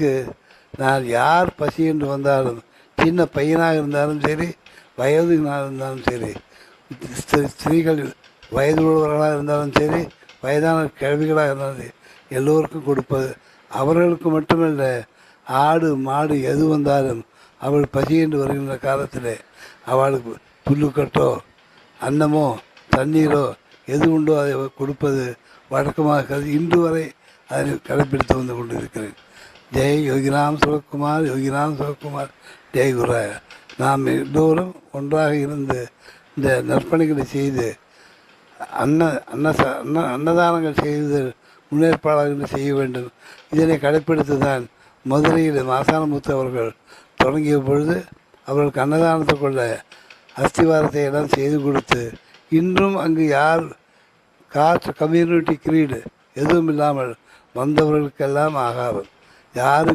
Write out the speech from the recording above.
அவர்களுக்கு நான் யார் பசி என்று வந்தாலும், சின்ன பையனாக இருந்தாலும் சரி, வயதுனாக இருந்தாலும் சரி, ஸ்திரீகள் வயது உள்ளவர்களாக இருந்தாலும் சரி, வயதான கிழவிகளாக இருந்தாலும் சரி, எல்லோருக்கும் கொடுப்பது. அவர்களுக்கு மட்டுமல்ல, ஆடு மாடு எது வந்தாலும் அவள் பசி என்று வருகின்ற காலத்தில் அவளுக்கு புல்லுக்கட்டோ அன்னமோ தண்ணீரோ எது உண்டோ அதை கொடுப்பது வழக்கமாக கருதி இன்று வரை அதை கடைப்பிடித்து வந்து கொண்டிருக்கிறேன். ஜெய் யோகிராம் சிவகுமார், யோகிராம் சிவகுமார், ஜெய் குராய. நாம் எல்லோரும் ஒன்றாக இருந்து இந்த நற்பணிகளை செய்து அன்னதானங்கள் செய்து முன்னேற்பாடுகள் செய்ய வேண்டும். இதனை கடைப்பிடித்து தான் மதுரையில் மாசானமுத்து அவர்கள் தொடங்கிய பொழுது அவர்களுக்கு அன்னதானத்தை கொள்ள அஸ்திவாரத்தை எல்லாம் செய்து கொடுத்து, இன்றும் அங்கு யார் காஸ்ட் கம்யூனிட்டி கிரீடு எதுவும் இல்லாமல் வந்தவர்களுக்கெல்லாம் ஆகாரம் யாரும்